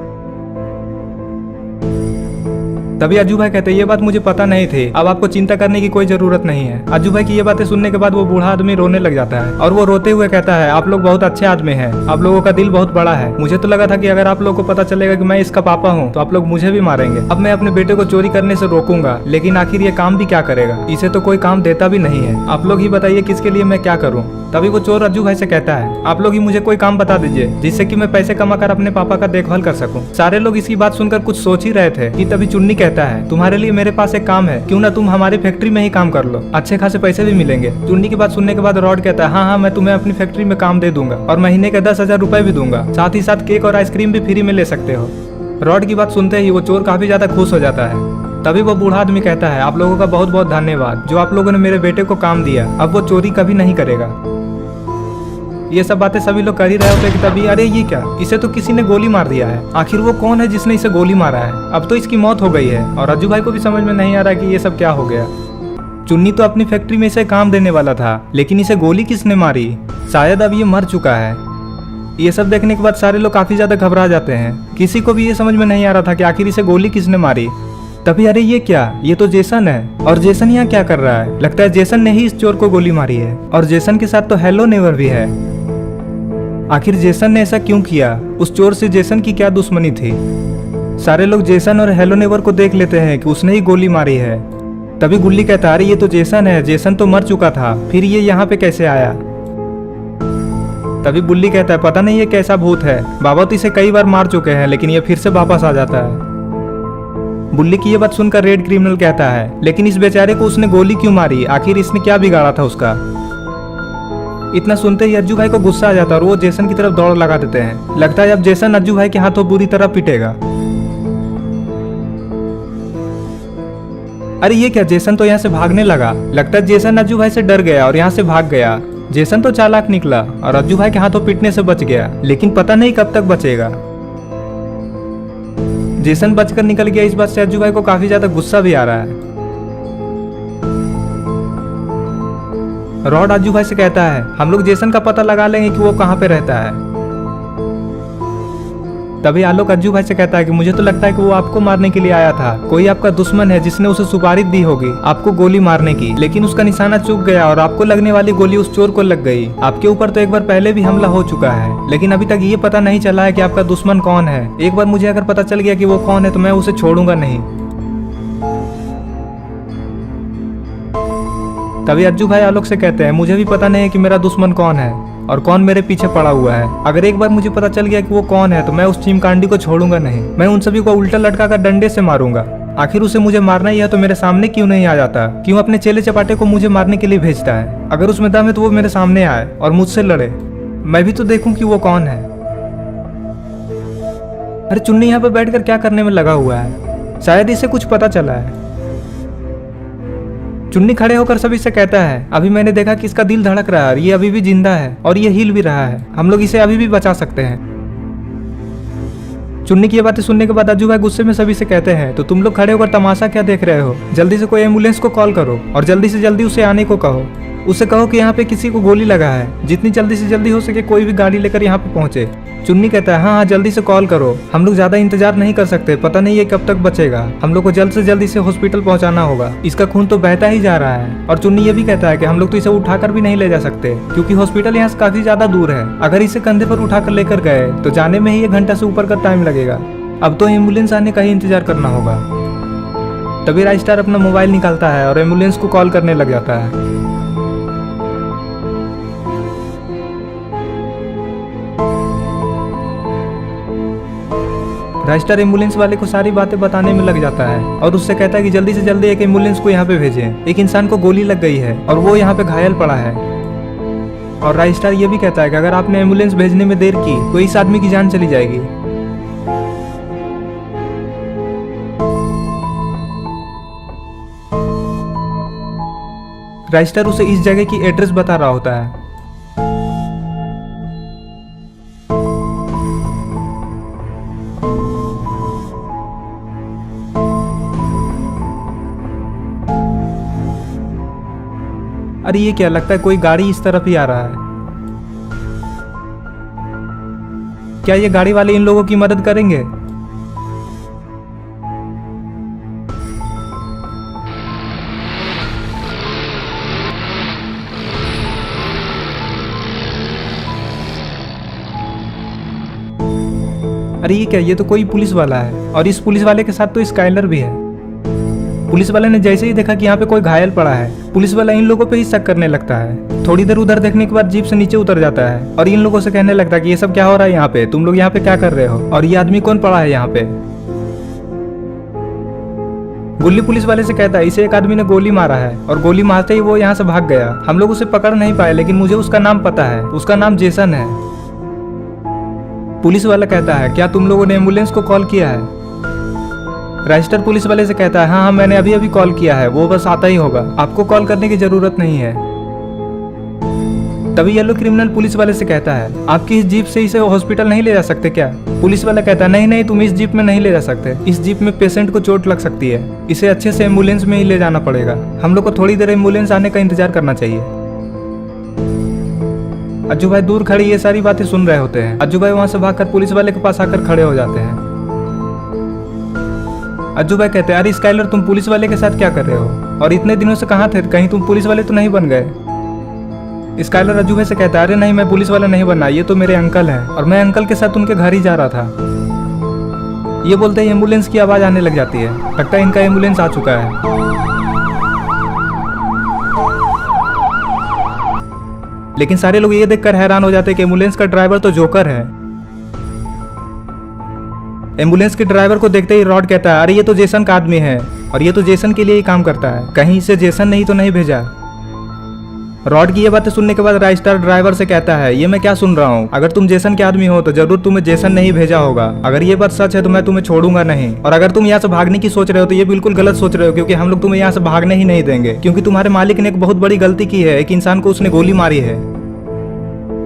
तभी अज्जू भाई कहते हैं, ये बात मुझे पता नहीं थी, अब आपको चिंता करने की कोई जरूरत नहीं है। अज्जू भाई की ये बातें सुनने के बाद वो बूढ़ा आदमी रोने लग जाता है और वो रोते हुए कहता है, आप लोग बहुत अच्छे आदमी हैं, आप लोगों का दिल बहुत बड़ा है, मुझे तो लगा था कि अगर आप लोगों को पता चलेगा कि मैं इसका पापा हूँ तो आप लोग मुझे भी मारेंगे। अब मैं अपने बेटे को चोरी करने से रोकूंगा, लेकिन आखिर ये काम भी क्या करेगा, इसे तो कोई काम देता भी नहीं है, आप लोग ही बताइए किसके लिए मैं क्या करूँ। तभी वो चोर अज्जू भाई से कहता है, आप लोग ही मुझे कोई काम बता दीजिए जिससे कि मैं पैसे कमाकर अपने पापा का देखभाल कर सकूं। सारे लोग इसकी बात सुनकर कुछ सोच ही रहे थे कि तभी चुन्नी कहता है, तुम्हारे लिए मेरे पास एक काम है, क्यों ना तुम हमारी फैक्ट्री में ही काम कर लो, अच्छे खासे पैसे भी मिलेंगे। चुन्नी की बात सुनने के बाद रॉड कहता है, हाँ, मैं तुम्हें अपनी फैक्ट्री में काम दे दूंगा और महीने के 10,000 रुपए भी दूंगा, साथ ही साथ केक और आइसक्रीम भी फ्री में ले सकते हो। रॉड की बात सुनते ही वो चोर काफी ज्यादा खुश हो जाता है। तभी वो बूढ़ा आदमी कहता है, आप लोगों का बहुत बहुत धन्यवाद, जो आप लोगों ने मेरे बेटे को काम दिया, अब वो चोरी कभी नहीं करेगा। ये सब बातें सभी लोग कर ही रहे होते कि तभी, अरे ये क्या, इसे तो किसी ने गोली मार दिया है, आखिर वो कौन है जिसने इसे गोली मारा है, अब तो इसकी मौत हो गई है। और अज्जू भाई को भी समझ में नहीं आ रहा कि ये सब क्या हो गया। चुन्नी तो अपनी फैक्ट्री में इसे काम देने वाला था, लेकिन इसे गोली किसने मारी, शायद अब ये मर चुका है। ये सब देखने के बाद सारे लोग काफी ज्यादा घबरा जाते हैं, किसी को भी ये समझ में नहीं आ रहा था कि आखिर इसे गोली किसने मारी। तभी, अरे ये क्या, ये तो जेसन है, और जेसन यहाँ क्या कर रहा है, लगता है जेसन ने ही इस चोर को गोली मारी है, और जेसन के साथ तो हेलो नेवर भी है। आखिर जेसन ने ऐसा क्यों किया, उस चोर से जेसन की क्या दुश्मनी थी। सारे लोग जेसन और हेलो नेवर को देख लेते हैं कि उसने ही गोली मारी है। तभी गुल्ली कहता है, अरे ये तो जेसन है, जेसन तो मर चुका था, फिर ये यहाँ पे कैसे आया। तभी बुल्ली कहता है, पता नहीं ये कैसा भूत है, बाबा तो इसे कई बार मार चुके हैं, लेकिन ये फिर से वापस आ जाता है। बुल्ली की ये बात सुनकर रेड क्रिमिनल कहता है, लेकिन इस बेचारे को उसने गोली क्यों मारी, आखिर इसने क्या बिगाड़ा था उसका। इतना सुनते ही अज्जू भाई को गुस्सा आ जाता है और वो जेसन की तरफ दौड़ लगा देते हैं। लगता है अब जेसन अज्जू भाई के हाथों बुरी तरह पिटेगा। अरे ये क्या, जेसन तो यहाँ से भागने लगा, लगता है जेसन अज्जू भाई से डर गया और यहाँ से भाग गया। जेसन तो चालाक निकला और अज्जू भाई के हाथों पिटने से बच गया, लेकिन पता नहीं कब तक बचेगा। जेसन बचकर निकल गया, इस बात से अज्जू भाई को काफी ज्यादा गुस्सा भी आ रहा है। रॉड अज्जू भाई से कहता है, हम लोग जेसन का पता लगा लेंगे कि वो कहाँ पे रहता है। तभी आलोक अज्जू भाई से कहता है कि मुझे तो लगता है कि वो आपको मारने के लिए आया था, कोई आपका दुश्मन है जिसने उसे सुपारी दी होगी आपको गोली मारने की, लेकिन उसका निशाना चूक गया और आपको लगने वाली गोली उस चोर को लग गई। आपके ऊपर तो एक बार पहले भी हमला हो चुका है, लेकिन अभी तक ये पता नहीं चला है कि आपका दुश्मन कौन है। एक बार मुझे अगर पता चल गया कि वो कौन है तो मैं उसे छोड़ूंगा नहीं। तभी अज्जू भाई आलोक से कहते हैं, मुझे भी पता नहीं है कि मेरा दुश्मन कौन है और कौन मेरे पीछे पड़ा हुआ है। अगर एक बार मुझे पता चल गया कि वो कौन है तो मैं उस चीमकांडी को छोड़ूंगा नहीं, मैं उन सभी को उल्टा लटका कर डंडे से मारूंगा। आखिर उसे मुझे मारना ही है तो मेरे सामने क्यों नहीं आ जाता, क्यों अपने चेले चपाटे को मुझे मारने के लिए भेजता है। अगर उसमें दम है तो वो मेरे सामने आए और मुझसे लड़े, मैं भी तो देखूं कि वो कौन है। अरे चुन्नी यहाँ पर बैठकर क्या करने में लगा हुआ है, शायद इसे कुछ पता चला है। चुन्नी खड़े होकर सभी से कहता है, अभी मैंने देखा कि इसका दिल धड़क रहा है, ये अभी भी जिंदा है और ये हिल भी रहा है, हम लोग इसे अभी भी बचा सकते हैं। चुन्नी की ये बातें सुनने के बाद अज्जू भाई गुस्से में सभी से कहते हैं, तो तुम लोग खड़े होकर तमाशा क्या देख रहे हो, जल्दी से कोई एम्बुलेंस को कॉल करो और जल्दी से जल्दी उसे आने को कहो। उसे कहो कि यहाँ पे किसी को गोली लगा है, जितनी जल्दी से जल्दी हो सके कोई भी गाड़ी लेकर यहाँ पे पहुंचे। चुन्नी कहता है, हाँ जल्दी से कॉल करो, हम लोग ज्यादा इंतजार नहीं कर सकते, पता नहीं ये कब तक बचेगा, हम लोग को जल्द से जल्द इसे हॉस्पिटल पहुंचाना होगा, इसका खून तो बहता ही जा रहा है। और चुन्नी ये भी कहता है कि हम लोग तो इसे उठाकर भी नहीं ले जा सकते, क्योंकि हॉस्पिटल यहाँ से काफी ज्यादा दूर है, अगर इसे कंधे पर उठाकर लेकर गए तो जाने में ही 1 घंटा से ऊपर का टाइम लगेगा, अब तो एम्बुलेंस आने का ही इंतजार करना होगा। तभी राइस्टार अपना मोबाइल निकालता है और एम्बुलेंस को कॉल करने लग जाता है। राइस्टर एम्बुलेंस वाले को सारी बातें बताने में लग जाता है और उससे कहता है कि जल्दी से जल्दी एक एम्बुलेंस को यहाँ पे भेजें। एक इंसान को गोली लग गई है और वो यहाँ पे घायल पड़ा है। और राइस्टर ये भी कहता है कि अगर आपने एम्बुलेंस भेजने में देर की तो इस आदमी की जान चली जाएगी। राइस्टर उसे इस जगह की एड्रेस बता रहा होता है। अरे ये क्या, लगता है कोई गाड़ी इस तरफ ही आ रहा है। क्या ये गाड़ी वाले इन लोगों की मदद करेंगे? अरे ये क्या, ये तो कोई पुलिस वाला है और इस पुलिस वाले के साथ तो स्काइलर भी है। पुलिस वाले ने जैसे ही देखा कि यहाँ पे कोई घायल पड़ा है, पुलिस वाला इन लोगों पे ही शक करने लगता है। थोड़ी देर उधर देखने के बाद जीप से नीचे उतर जाता है और इन लोगों से कहने लगता है कि ये सब क्या हो रहा है यहाँ पे, तुम लोग यहाँ पे क्या कर रहे हो और ये आदमी कौन पड़ा है यहाँ पे। गुल्ली पुलिस वाले से कहता है इसे एक आदमी ने गोली मारा है और गोली मारते ही वो यहाँ से भाग गया। हम लोग उसे पकड़ नहीं पाए लेकिन मुझे उसका नाम पता है, उसका नाम जेसन है। पुलिस वाला कहता है क्या तुम लोगों ने एम्बुलेंस को कॉल किया है? राइस्टर पुलिस वाले से कहता है हाँ मैंने अभी अभी कॉल किया है, वो बस आता ही होगा, आपको कॉल करने की जरूरत नहीं है। तभी येलो क्रिमिनल पुलिस वाले से कहता है आपकी इस जीप से इसे हॉस्पिटल नहीं ले जा सकते क्या? पुलिस वाला कहता है नहीं नहीं, तुम इस जीप में नहीं ले जा सकते, इस जीप में पेशेंट को चोट लग सकती है, इसे अच्छे से एम्बुलेंस में ही ले जाना पड़ेगा, हम लोग को थोड़ी देर एम्बुलेंस आने का इंतजार करना चाहिए। अज्जू भाई दूर खड़े ये सारी बातें सुन रहे होते हैं। अज्जू भाई वहां से भागकर पुलिस वाले के पास आकर खड़े हो जाते हैं। अज्जू भाई कहते हैं अरे स्काइलर तुम पुलिस वाले के साथ क्या कर रहे हो और इतने दिनों से कहाँ थे, कहीं तुम पुलिस वाले तो नहीं बन गए? स्काइलर अज्जू भाई से कहता है अरे नहीं मैं पुलिस वाला नहीं बनना, ये तो मेरे अंकल हैं और मैं अंकल के साथ उनके घर ही जा रहा था। ये बोलते ही एम्बुलेंस की आवाज आने लग जाती है, लगता है इनका एम्बुलेंस आ चुका है। लेकिन सारे लोग ये देखकर हैरान हो जाते हैं कि एम्बुलेंस का ड्राइवर तो जोकर है। एम्बुलेंस के ड्राइवर को देखते ही रॉड कहता है अरे ये तो जेसन का आदमी है और ये तो जेसन के लिए ही काम करता है, कहीं इसे जेसन नहीं तो नहीं भेजा। रॉड की ये बातें सुनने के बाद राइस्टर ड्राइवर से कहता है ये मैं क्या सुन रहा हूँ, अगर तुम जेसन के आदमी हो तो जरूर तुम्हें जेसन नहीं भेजा होगा, अगर ये बात सच है तो मैं तुम्हें छोड़ूंगा नहीं, और अगर तुम यहाँ से भागने की सोच रहे हो तो ये बिल्कुल गलत सोच रहे हो, क्योंकि हम लोग तुम्हें यहाँ से भागने ही नहीं देंगे, क्योंकि तुम्हारे मालिक ने एक बहुत बड़ी गलती की है, एक इंसान को उसने गोली मारी है।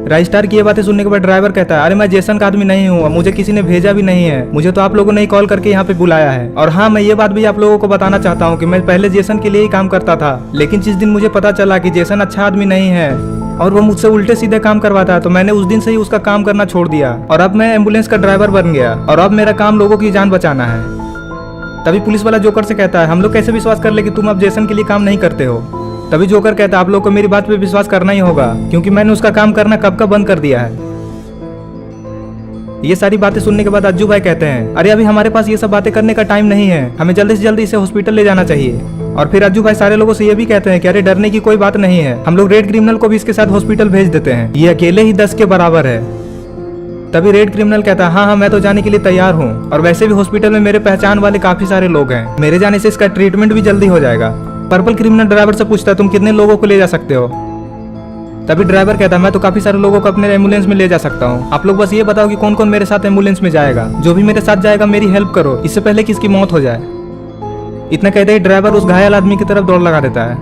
राइस्टार की ये बातें सुनने के बाद ड्राइवर कहता है अरे मैं जेसन का आदमी नहीं हूँ, मुझे किसी ने भेजा भी नहीं है, मुझे तो आप लोगों ने ही कॉल करके यहाँ पे बुलाया है। और हाँ मैं ये बात भी आप लोगों को बताना चाहता हूँ कि मैं पहले जेसन के लिए ही काम करता था, लेकिन जिस दिन मुझे पता चला कि जेसन अच्छा आदमी नहीं है और वो मुझसे उल्टे सीधे काम करवाता है तो मैंने उस दिन से ही उसका काम करना छोड़ दिया और अब मैं एम्बुलेंस का ड्राइवर बन गया और अब मेरा काम लोगों की जान बचाना है। तभी पुलिस वाला जोकर से कहता है हम लोग कैसे विश्वास कर ले कि तुम अब जेसन के लिए काम नहीं करते हो। तभी जोकर कहता है आप लोग को मेरी बात पे विश्वास करना ही होगा, क्योंकि मैंने उसका काम करना कब का बंद कर दिया है। ये सारी बातें सुनने के बाद अज्जू भाई कहते हैं अरे अभी हमारे पास ये सब बातें करने का टाइम नहीं है, हमें जल्दी से जल्दी इसे हॉस्पिटल ले जाना चाहिए। और फिर अज्जू भाई सारे लोगों से ये भी कहते हैं कि अरे डरने की कोई बात नहीं है, हम लोग रेड क्रिमिनल को भी इसके साथ हॉस्पिटल भेज देते हैं, ये अकेले ही 10 के बराबर है। तभी रेड क्रिमिनल कहता है हाँ मैं तो जाने के लिए तैयार हूँ, और वैसे भी हॉस्पिटल में मेरे पहचान वाले काफी सारे लोग हैं, मेरे जाने से इसका ट्रीटमेंट भी जल्दी हो जाएगा। पर्पल क्रिमिनल ड्राइवर से पूछता है तुम कितने लोगों को ले जा सकते हो? तभी ड्राइवर कहता है मैं तो काफी सारे लोगों को अपने एम्बुलेंस में ले जा सकता हूँ, आप लोग बस ये बताओ कि कौन कौन मेरे साथ एम्बुलेंस में जाएगा, जो भी मेरे साथ जाएगा मेरी हेल्प करो, इससे पहले कि इसकी मौत हो जाए। इतना कहते ही ड्राइवर उस घायल आदमी की तरफ दौड़ लगा देता है।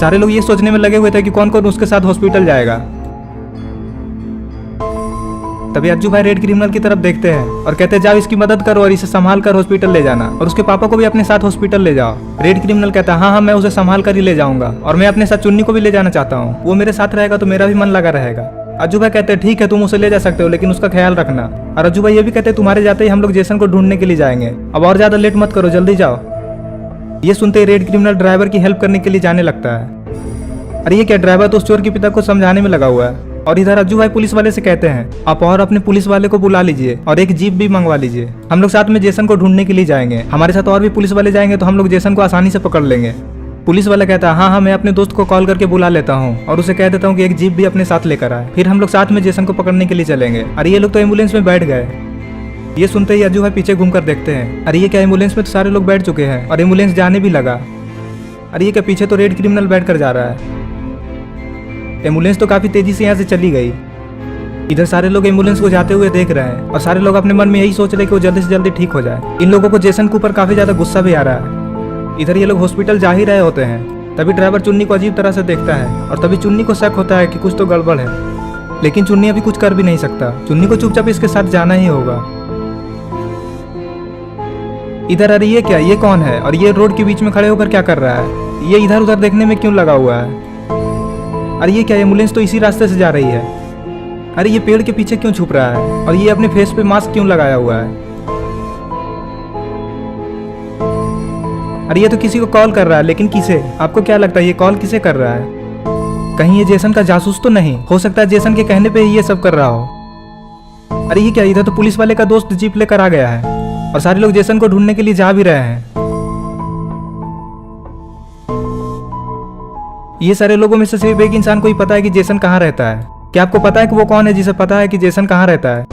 सारे लोग ये सोचने में लगे हुए थे कि कौन कौन उसके साथ हॉस्पिटल जाएगा। तभी अज्जू भाई रेड क्रिमिनल की तरफ देखते हैं और कहते हैं जाओ इसकी मदद करो और इसे संभाल कर हॉस्पिटल ले जाना, और उसके पापा को भी अपने साथ हॉस्पिटल ले जाओ। रेड क्रिमिनल कहता है हाँ मैं उसे संभाल कर ही ले जाऊंगा, और मैं अपने साथ चुन्नी को भी ले जाना चाहता हूँ, वो मेरे साथ रहेगा तो मेरा भी मन लगा रहेगा। अज्जू भाई कहते हैं ठीक है तुम उसे ले जा सकते हो, लेकिन उसका ख्याल रखना। और अज्जू भाई ये भी कहते हैं तुम्हारे जाते ही हम लोग जेसन को ढूंढने के लिए जाएंगे, अब और ज्यादा लेट मत करो, जल्दी जाओ। ये सुनते ही रेड क्रिमिनल ड्राइवर की हेल्प करने के लिए जाने लगता है। अरे ये क्या, ड्राइवर तो उस चोर के पिता को समझाने में लगा हुआ है। और इधर अज्जू भाई पुलिस वाले से कहते हैं आप और अपने पुलिस वाले को बुला लीजिए और एक जीप भी मंगवा लीजिए, हम लोग साथ में जेसन को ढूंढने के लिए जाएंगे, हमारे साथ और भी पुलिस वाले जाएंगे तो हम लोग जेसन को आसानी से पकड़ लेंगे। पुलिस वाला कहता है हाँ हाँ मैं अपने दोस्त को कॉल करके बुला लेता हूँ और उसे कह देता हूँ कि एक जीप भी अपने साथ लेकर आए, फिर हम लोग साथ में जेसन को पकड़ने के लिए चलेंगे। अरे ये लोग तो एम्बुलेंस में बैठ गए। ये सुनते ही अज्जू भाई पीछे घूम कर देखते हैं, अरे ये क्या एम्बुलेंस में तो सारे लोग बैठ चुके हैं और एम्बुलेंस जाने भी लगा। अरे ये क्या पीछे तो रेड क्रिमिनल बैठ कर जा रहा है। एम्बुलेंस तो काफी तेजी से यहाँ से चली गई। इधर सारे लोग एम्बुलेंस को जाते हुए देख रहे हैं और सारे लोग अपने मन में यही सोच रहे हैं कि वो जल्दी से जल्दी ठीक हो जाए। इन लोगों को जेसन के ऊपर काफी ज्यादा गुस्सा भी आ रहा है। इधर ये लोग हॉस्पिटल जा ही रहे होते हैं, तभी ड्राइवर चुन्नी को अजीब तरह से देखता है और तभी चुन्नी को शक होता है कि कुछ तो गड़बड़ है, लेकिन चुन्नी अभी कुछ कर भी नहीं सकता। चुन्नी को चुपचाप इसके साथ जाना ही होगा। इधर अरे ये क्या, ये कौन है और ये रोड के बीच में खड़े होकर क्या कर रहा है? ये इधर उधर देखने में क्यों लगा हुआ है? अरे ये क्या, एम्बुलेंस तो इसी रास्ते से जा रही है। अरे ये पेड़ के पीछे क्यों छुप रहा है और ये अपने फेस पे मास्क क्यों लगाया हुआ है? अरे ये तो किसी को कॉल कर रहा है, लेकिन किसे? आपको क्या लगता है ये कॉल किसे कर रहा है? कहीं ये जेसन का जासूस तो नहीं? हो सकता है जेसन के कहने पे ही ये सब कर रहा हो। अरे ये क्या, इधर तो पुलिस वाले का दोस्त जीप लेकर आ गया है और सारे लोग जेसन को ढूंढने के लिए जा भी रहे हैं। ये सारे लोगों में से सिर्फ एक इंसान को ही पता है कि जेसन कहाँ रहता है। क्या आपको पता है कि वो कौन है जिसे पता है कि जेसन कहाँ रहता है?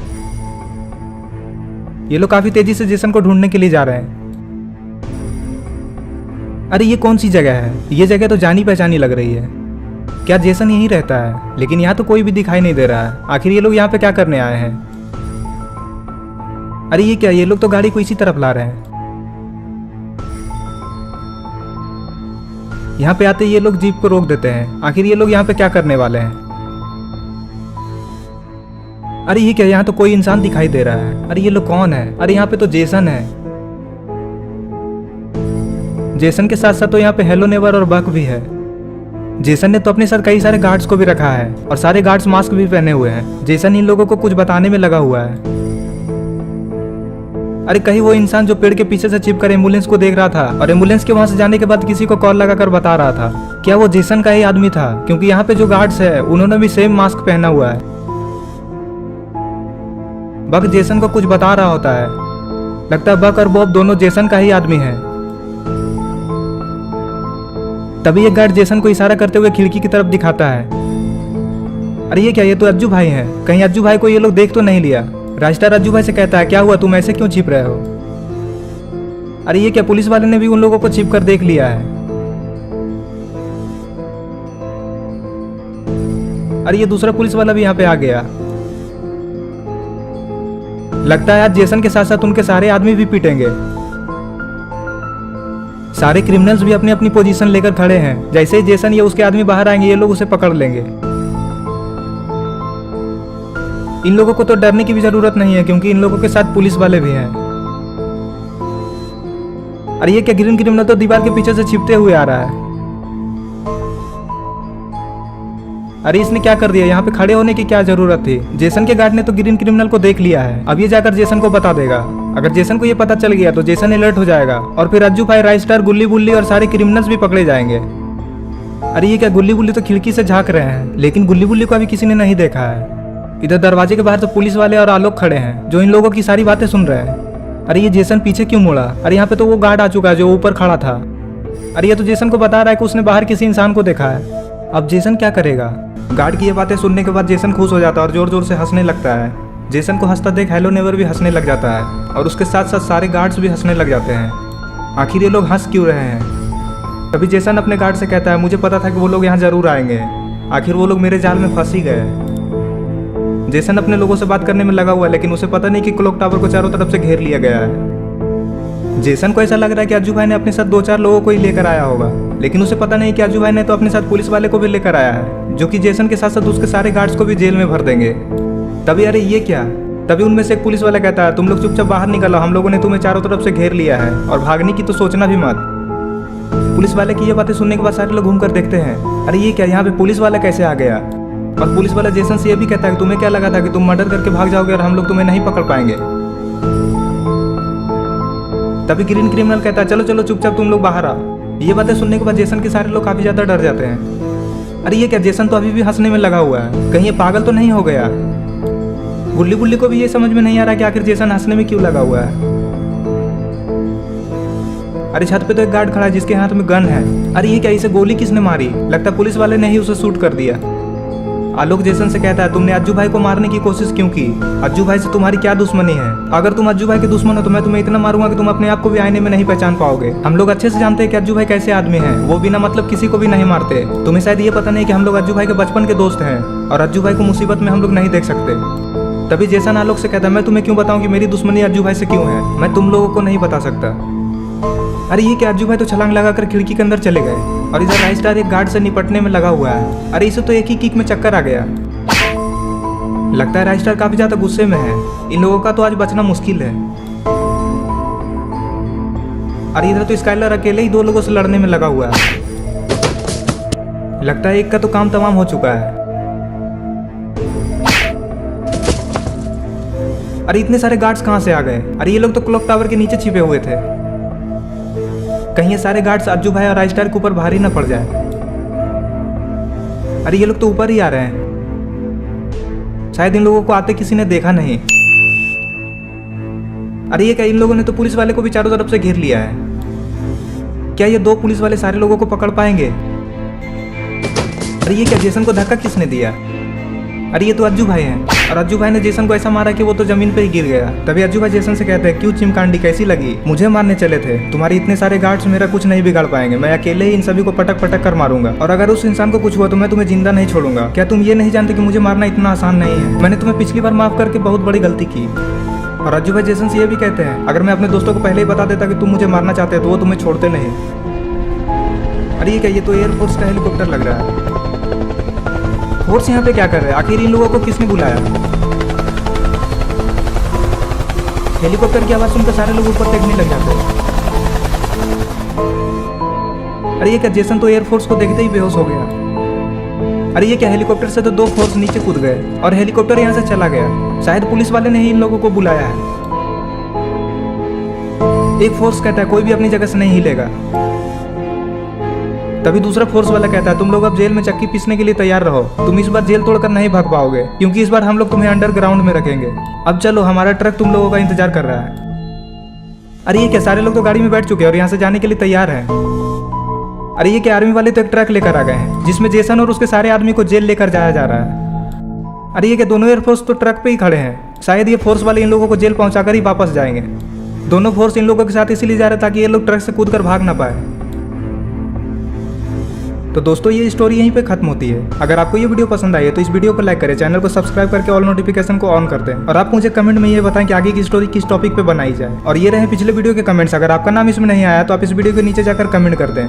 ये लोग काफी तेजी से जेसन को ढूंढने के लिए जा रहे हैं। अरे ये कौन सी जगह है? ये जगह तो जानी पहचानी लग रही है। क्या जेसन यहीं रहता है? लेकिन यहाँ तो कोई भी दिखाई नहीं दे रहा है। आखिर ये लोग यहाँ पे क्या करने आए हैं? अरे ये क्या, ये लोग तो गाड़ी को इसी तरफ ला रहे हैं। यहाँ पे आते ये लोग जीप को रोक देते हैं। आखिर ये लोग यहाँ पे क्या करने वाले हैं? अरे ये क्या, यहाँ तो कोई इंसान दिखाई दे रहा है। अरे ये लोग कौन है? अरे यहाँ पे तो जेसन है। जेसन के साथ साथ तो यहाँ पे हेलो नेवर और बक भी है। जेसन ने तो अपने साथ कई सारे गार्ड्स को भी रखा है और सारे गार्ड्स मास्क भी पहने हुए हैं। जेसन इन लोगों को कुछ बताने में लगा हुआ है। अरे कहीं वो इंसान जो पेड़ के पीछे से छिपकर एम्बुलेंस को देख रहा था और एम्बुलेंस के वहां से जाने के बाद किसी को कॉल लगाकर बता रहा था, क्या वो जेसन का ही आदमी था? क्योंकि यहाँ पे जो गार्ड्स है उन्होंने भी सेम मास्क पहना हुआ है। बक जेसन को कुछ बता रहा होता है। लगता है बक और बॉब दोनों जेसन का ही आदमी है। तभी एक गार्ड जेसन को इशारा करते हुए खिड़की की तरफ दिखाता है। अरे ये क्या, ये तो अज्जू भाई हैं। कहीं अज्जू भाई को ये लोग देख तो नहीं लिया? राजस्टार अज्जू भाई से कहता है क्या हुआ, तुम ऐसे क्यों छिप रहे हो? अरे ये क्या, पुलिस वाले ने भी उन लोगों को छिप कर देख लिया है। अरे ये दूसरा पुलिस वाला भी यहाँ पे आ गया। लगता है आज जेसन के साथ साथ उनके सारे आदमी भी पीटेंगे। सारे क्रिमिनल्स भी अपनी अपनी पोजीशन लेकर खड़े हैं। जैसे ही जेसन या उसके आदमी बाहर आएंगे ये लोग उसे पकड़ लेंगे। इन लोगों को तो डरने की भी जरूरत नहीं है क्योंकि इन लोगों के साथ पुलिस वाले भी हैं। अरे ये क्या, ग्रीन क्रिमिनल तो दीवार के पीछे से छिपते हुए आ रहा है। अरे इसने क्या कर दिया? यहाँ पे खड़े होने की क्या जरूरत थी? जेसन के गार्ड ने तो ग्रीन क्रिमिनल को देख लिया है। अब ये जाकर जेसन को बता देगा। अगर जेसन को ये पता चल गया तो जेसन अलर्ट हो जाएगा और फिर अज्जू भाई, राजस्टार, गुल्ली बुल्ली और सारे क्रिमिनल्स भी पकड़े जाएंगे। अरे ये क्या, गुल्ली बुल्ली तो खिड़की से झांक रहे हैं, लेकिन गुल्ली बुल्ली को अभी किसी ने नहीं देखा है। इधर दरवाजे के बाहर तो पुलिस वाले और आलोक खड़े हैं जो इन लोगों की सारी बातें सुन रहे हैं। अरे ये जेसन पीछे क्यों मुड़ा? अरे यहाँ पे तो वो गार्ड आ चुका है जो ऊपर खड़ा था। अरे ये तो जेसन को बता रहा है कि उसने बाहर किसी इंसान को देखा है। अब जेसन क्या करेगा? गार्ड की ये बातें सुनने के बाद जेसन खुश हो जाता है और जोर जोर से हंसने लगता है। जेसन को हंसता देख हेलो नेवर भी हंसने लग जाता है और उसके साथ साथ सारे गार्ड्स भी हंसने लग जाते हैं। आखिर ये लोग हंस क्यों रहे हैं? तभी जेसन अपने गार्ड से कहता है, मुझे पता था कि वो लोग यहाँ जरूर आएंगे। आखिर वो लोग मेरे जाल में फंस ही गए। जेसन अपने लोगों से बात करने में लगा हुआ है, लेकिन उसे पता नहीं कि क्लॉक टावर को चारों तरफ से घेर लिया गया है। जेसन को ऐसा लग रहा है कि अज्जू भाई ने अपने साथ 2-4 लोगों को ही लेकर आया होगा, लेकिन उसे पता नहीं कि अज्जू भाई ने तो अपने साथ पुलिस वाले को भी लेकर आया है, जो कि जेसन के साथ साथ उसके सारे गार्ड्स को भी जेल में भर देंगे। तभी अरे ये क्या, तभी उनमें से एक पुलिस वाला कहता है, तुम लोग चुपचाप बाहर निकलो, हम लोगों ने तुम्हें चारों तरफ से घेर लिया है और भागने की तो सोचना भी मत। पुलिस वाले की ये बातें सुनने के बाद सारे लोग घूमकर देखते हैं। अरे ये क्या, यहाँ पे पुलिस वाला कैसे आ गया? और पुलिस वाला जेसन से ये भी कहता है कि तुम्हें क्या लगा था कि तुम मर्डर करके भाग जाओगे और हम लोग तुम्हें नहीं पकड़ पाएंगे? तभी ग्रीन क्रिमिनल कहता है, चलो चलो चुपचाप तुम लोग बाहर आओ। ये बातें सुनने के बाद जेसन के सारे लोग काफी ज्यादा डर जाते हैं। अरे ये क्या, जेसन तो अभी भी हंसने में लगा हुआ है, कहीं ये पागल तो नहीं हो गया? गुल्ली बुल्ली को भी ये समझ में नहीं आ रहा कि आखिर जेसन हंसने में क्यों लगा हुआ है। अरे छत पे तो एक गार्ड खड़ा है जिसके हाथ में गन है। अरे ये क्या, इसे गोली किसने मारी? लगता है पुलिस वाले ने ही उसे शूट कर दिया। आलोक जेसन से कहता है तुमने अज्जू भाई को मारने की कोशिश क्यों की? अज्जू भाई से तुम्हारी क्या दुश्मनी है? अगर तुम अज्जू भाई के दुश्मन हो तो मैं तुम्हें इतना मारूंगा कि तुम अपने आप को भी आईने में नहीं पहचान पाओगे। हम लोग अच्छे से जानते हैं कि अज्जू भाई कैसे आदमी हैं। वो बिना मतलब किसी को भी नहीं मारते। तुम्हें शायद ये पता नहीं कि हम लोग अज्जू भाई के बचपन के दोस्त हैं और अज्जू भाई को मुसीबत में हम लोग नहीं देख सकते। तभी जेसन आलोक से कहता है मैं तुम्हें क्यों बताऊं कि मेरी दुश्मनी अज्जू भाई से क्यों है? मैं तुम लोगों को नहीं बता सकता। अरे ये क्या, अज्जू भाई तो छलांग लगाकर खिड़की के अंदर चले गए और इधर राइस्टार एक गार्ड से निपटने में लगा हुआ है। अरे इसे तो एक ही किक में चक्कर आ गया। लगता है राइस्टार काफी ज्यादा गुस्से में है। इन लोगों का तो आज बचना मुश्किल है। अरे इधर तो स्काइलर अकेले ही 2 लोगों से लड़ने में लगा हुआ है। लगता है एक का तो काम तमाम हो चुका है। अरे इतने सारे गार्ड्स कहां से आ गए? अरे ये लोग तो क्लॉक टावर के नीचे छिपे हुए थे। कहीं ये सारे गार्ड्स अज्जू भाई और राइस्टार के ऊपर भारी न पड़ जाए। अरे ये लोग तो ऊपर ही आ रहे हैं। शायद इन लोगों को आते किसी ने देखा नहीं। अरे ये क्या, इन लोगों ने तो पुलिस वाले को भी चारों तरफ से घेर लिया है। क्या ये 2 पुलिस वाले सारे लोगों को पकड़ पाएंगे? अरे ये क्या, जेसन को धक्का किसने दिया? अरे ये तो अज्जू भाई हैं और अज्जू भाई ने जेसन को ऐसा मारा कि वो तो जमीन पे ही गिर गया। तभी अज्जू भाई जेसन से कहते हैं क्यों चिमकांडी, कैसी लगी? मुझे मारने चले थे, तुम्हारे इतने सारे गार्ड्स मेरा कुछ नहीं बिगाड़ पाएंगे। मैं अकेले ही इन सभी को पटक पटक कर मारूंगा और अगर उस इंसान को कुछ हुआ तो मैं तुम्हें जिंदा नहीं छोड़ूंगा। क्या तुम ये नहीं जानते कि मुझे मारना इतना आसान नहीं है? मैंने तुम्हें पिछली बार माफ करके बहुत बड़ी गलती की। और अज्जू भाई जेसन से ये भी कहते हैं अगर मैं अपने दोस्तों को पहले ही बता देता कि तुम मुझे मारना चाहते हो तो वो तुम्हें छोड़ते नहीं। अरे ये क्या, ये तो एयरफोर्स का हेलीकॉप्टर लग रहा है। फोर्स यहाँ पे क्या कर रहे हैं? आखिर इन लोगों को किसने बुलाया? हेलीकॉप्टर की आवाज सुनकर सारे लोग ऊपर देखने लग जाते हैं। अरे ये क्या, जेसन तो एयरफोर्स को देखते ही बेहोश हो गया। अरे ये क्या, हेलीकॉप्टर से तो 2 फोर्स नीचे कूद गए और हेलीकॉप्टर यहाँ से चला गया। शायद पुलिस वाले ने ही इन लोगों को बुलाया है। एक फोर्स कहता है कोई भी अपनी जगह से नहीं हिलेगा। तभी दूसरा फोर्स वाला कहता है तुम लोग अब जेल में चक्की पीसने के लिए तैयार रहो। तुम इस बार जेल तोड़कर नहीं भाग पाओगे क्योंकि इस बार हम लोग तुम्हें अंडरग्राउंड में रखेंगे। अब चलो, हमारा ट्रक तुम लोगों का इंतजार कर रहा है। अरे ये क्या, सारे लोग तो गाड़ी में बैठ चुके हैं और यहाँ से जाने के लिए तैयार हैं। अरे ये क्या, आर्मी वाले तो एक ट्रक लेकर आ गए हैं जिसमें जेसन और उसके सारे आदमी को जेल लेकर जाया जा रहा है। अरे ये क्या, दोनों एयरफोर्स तो ट्रक पे ही खड़े हैं। शायद ये फोर्स वाले इन लोगों को जेल पहुंचाकर ही वापस जाएंगे। दोनों फोर्स इन लोगों के साथ इसीलिए जा रहे ताकि ये लोग ट्रक से कूद कर भाग ना पाए। तो दोस्तों ये स्टोरी यहीं पे खत्म होती है। अगर आपको ये वीडियो पसंद आई है तो इस वीडियो को लाइक करें, चैनल को सब्सक्राइब करके ऑल नोटिफिकेशन को ऑन कर दें और आप मुझे कमेंट में ये बताएं कि आगे की स्टोरी किस टॉपिक पे बनाई जाए। और ये रहे पिछले वीडियो के कमेंट्स। अगर आपका नाम इसमें नहीं आया तो आप इस वीडियो के नीचे जाकर कमेंट कर दें।